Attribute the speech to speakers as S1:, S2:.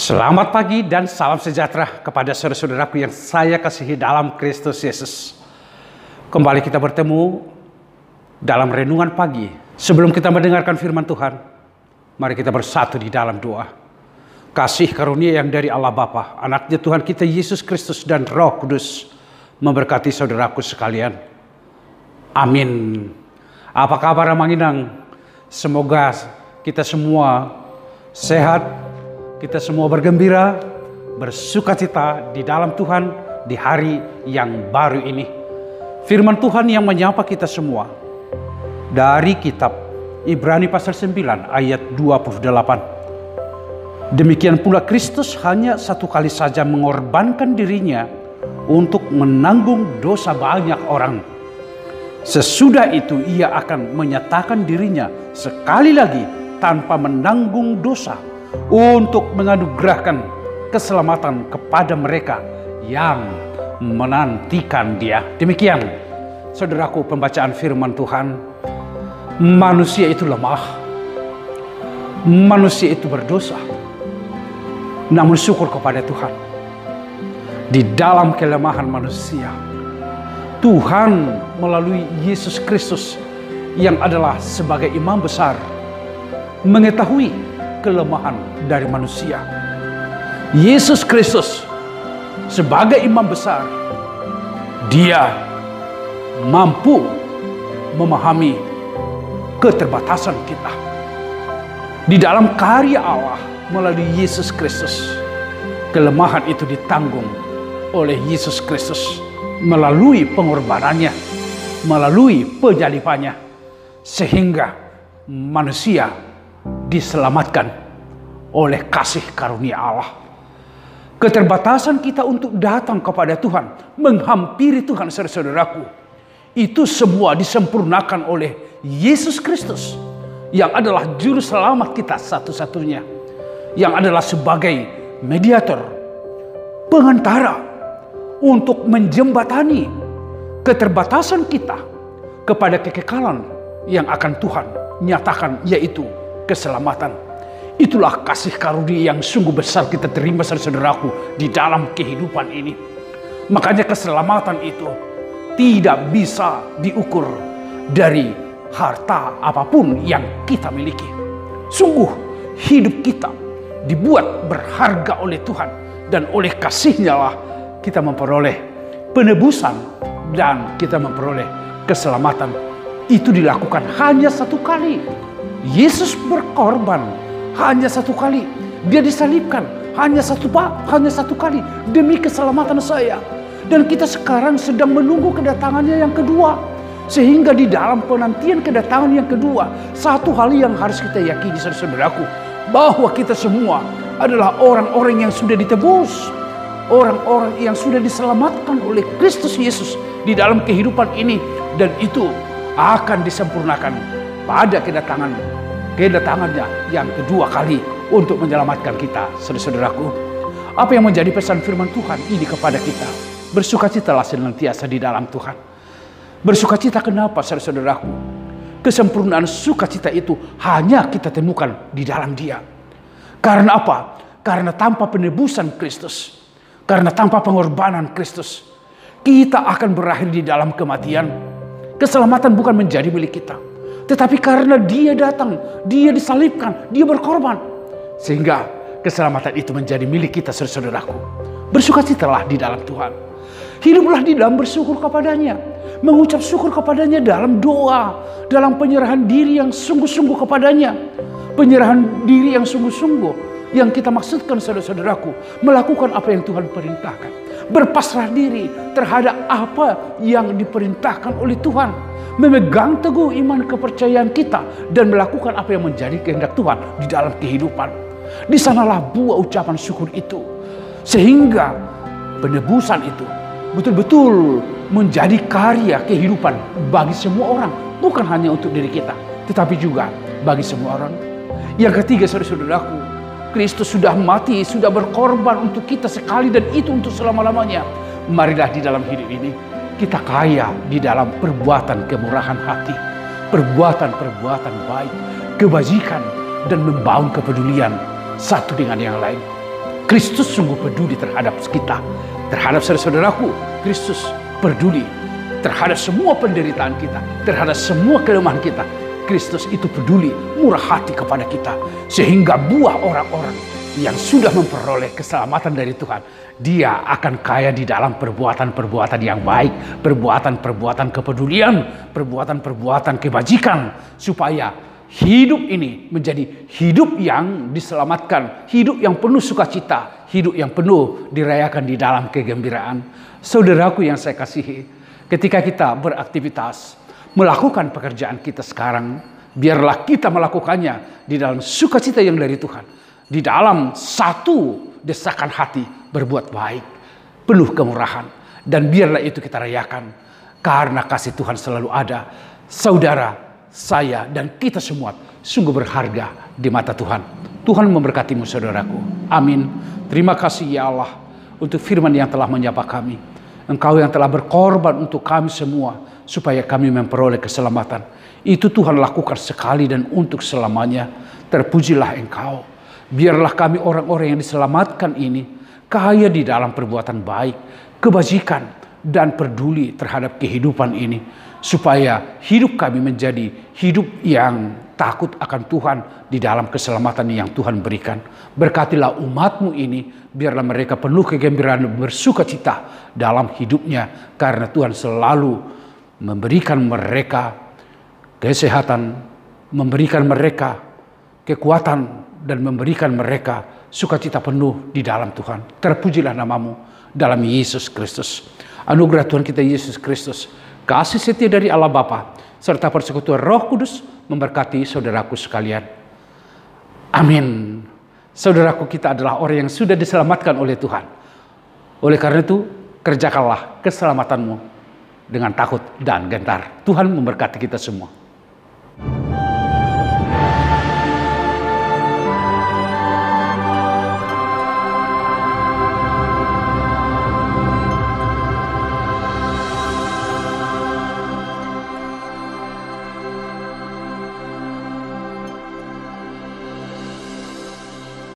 S1: Selamat pagi dan salam sejahtera kepada saudara-saudaraku yang saya kasihi dalam Kristus Yesus. Kembali kita bertemu dalam renungan pagi. Sebelum kita mendengarkan firman Tuhan, mari kita bersatu di dalam doa. Kasih karunia yang dari Allah Bapa, anaknya Tuhan kita Yesus Kristus dan Roh Kudus memberkati saudaraku sekalian. Amin. Apa kabar Manginang? Semoga kita semua sehat, kita semua bergembira, bersukacita di dalam Tuhan di hari yang baru ini. Firman Tuhan yang menyapa kita semua dari kitab Ibrani pasal 9 ayat 28. Demikian pula Kristus hanya satu kali saja mengorbankan dirinya untuk menanggung dosa banyak orang. Sesudah itu ia akan menyatakan dirinya sekali lagi tanpa menanggung dosa, untuk menganugerahkan keselamatan kepada mereka yang menantikan Dia. Demikian, saudaraku, pembacaan firman Tuhan. Manusia itu lemah, manusia itu berdosa, namun syukur kepada Tuhan. Di dalam kelemahan manusia, Tuhan melalui Yesus Kristus yang adalah sebagai imam besar mengetahui kelemahan dari manusia. Yesus Kristus sebagai imam besar, Dia mampu memahami keterbatasan kita. Di dalam karya Allah melalui Yesus Kristus, kelemahan itu ditanggung oleh Yesus Kristus melalui pengorbanannya, melalui penyalibannya, sehingga manusia diselamatkan oleh kasih karunia Allah. Keterbatasan kita untuk datang kepada Tuhan, menghampiri Tuhan, saudaraku, itu semua disempurnakan oleh Yesus Kristus yang adalah juru selamat kita satu-satunya, yang adalah sebagai mediator, pengantara untuk menjembatani keterbatasan kita kepada kekekalan yang akan Tuhan nyatakan, yaitu keselamatan. Itulah kasih karunia yang sungguh besar kita terima, saudaraku, di dalam kehidupan ini. Makanya keselamatan itu tidak bisa diukur dari harta apapun yang kita miliki. Sungguh hidup kita dibuat berharga oleh Tuhan, dan oleh kasih-Nya lah kita memperoleh penebusan dan kita memperoleh keselamatan. Itu dilakukan hanya satu kali. Yesus berkorban hanya satu kali. Dia disalibkan hanya satu kali demi keselamatan saya. Dan kita sekarang sedang menunggu kedatangannya yang kedua. Sehingga di dalam penantian kedatangan yang kedua, satu hal yang harus kita yakini, saudaraku, bahwa kita semua adalah orang-orang yang sudah ditebus, orang-orang yang sudah diselamatkan oleh Kristus Yesus di dalam kehidupan ini. Dan itu akan disempurnakan pada kedatangannya yang kedua kali untuk menyelamatkan kita, saudara-saudaraku. Apa yang menjadi pesan firman Tuhan ini kepada kita? Bersukacitalah senantiasa di dalam Tuhan. Bersukacita kenapa, saudara-saudaraku? Kesempurnaan sukacita itu hanya kita temukan di dalam Dia. Karena apa? Karena tanpa penebusan Kristus, karena tanpa pengorbanan Kristus, kita akan berakhir di dalam kematian. Keselamatan bukan menjadi milik kita, tetapi karena Dia datang, Dia disalibkan, Dia berkorban, sehingga keselamatan itu menjadi milik kita, saudaraku. Bersukacitalah di dalam Tuhan. Hiduplah di dalam bersyukur kepadanya, mengucap syukur kepadanya dalam doa, dalam penyerahan diri yang sungguh-sungguh kepadanya. Penyerahan diri yang sungguh-sungguh yang kita maksudkan, saudara-saudaraku, melakukan apa yang Tuhan perintahkan. Berpasrah diri terhadap apa yang diperintahkan oleh Tuhan. Memegang teguh iman kepercayaan kita dan melakukan apa yang menjadi kehendak Tuhan di dalam kehidupan. Di sanalah buah ucapan syukur itu. Sehingga penebusan itu betul-betul menjadi karya kehidupan bagi semua orang. Bukan hanya untuk diri kita, tetapi juga bagi semua orang. Yang ketiga, saudara-saudaraku, Kristus sudah mati, sudah berkorban untuk kita sekali, dan itu untuk selama-lamanya. Marilah di dalam hidup ini kita kaya di dalam perbuatan kemurahan hati, perbuatan-perbuatan baik, kebajikan, dan membangun kepedulian satu dengan yang lain. Kristus sungguh peduli terhadap kita, terhadap saudara-saudaraku. Kristus peduli terhadap semua penderitaan kita, terhadap semua kelemahan kita. Kristus itu peduli, murah hati kepada kita. Sehingga buah orang-orang yang sudah memperoleh keselamatan dari Tuhan, dia akan kaya di dalam perbuatan-perbuatan yang baik, perbuatan-perbuatan kepedulian, perbuatan-perbuatan kebajikan, supaya hidup ini menjadi hidup yang diselamatkan, hidup yang penuh sukacita, hidup yang penuh dirayakan di dalam kegembiraan. Saudaraku yang saya kasihi, ketika kita beraktivitas, melakukan pekerjaan kita sekarang, biarlah kita melakukannya di dalam sukacita yang dari Tuhan, di dalam satu desakan hati berbuat baik, penuh kemurahan, dan biarlah itu kita rayakan, karena kasih Tuhan selalu ada. Saudara, saya, dan kita semua sungguh berharga di mata Tuhan. Tuhan memberkatimu saudaraku. Amin. Terima kasih ya Allah untuk firman yang telah menyapa kami. Engkau yang telah berkorban untuk kami semua, supaya kami memperoleh keselamatan. Itu Tuhan lakukan sekali dan untuk selamanya. Terpujilah Engkau. Biarlah kami orang-orang yang diselamatkan ini kaya di dalam perbuatan baik, kebajikan, dan peduli terhadap kehidupan ini, supaya hidup kami menjadi hidup yang takut akan Tuhan di dalam keselamatan yang Tuhan berikan. Berkatilah umat-Mu ini, biarlah mereka penuh kegembiraan, bersukacita dalam hidupnya, karena Tuhan selalu memberikan mereka kesehatan, memberikan mereka kekuatan, dan memberikan mereka sukacita penuh di dalam Tuhan. Terpujilah nama-Mu dalam Yesus Kristus. Anugerah Tuhan kita Yesus Kristus, kasih setia dari Allah Bapa, serta persekutuan Roh Kudus memberkati saudaraku sekalian. Amin. Saudaraku, kita adalah orang yang sudah diselamatkan oleh Tuhan. Oleh karena itu, kerjakanlah keselamatanmu dengan takut dan gentar. Tuhan memberkati kita semua.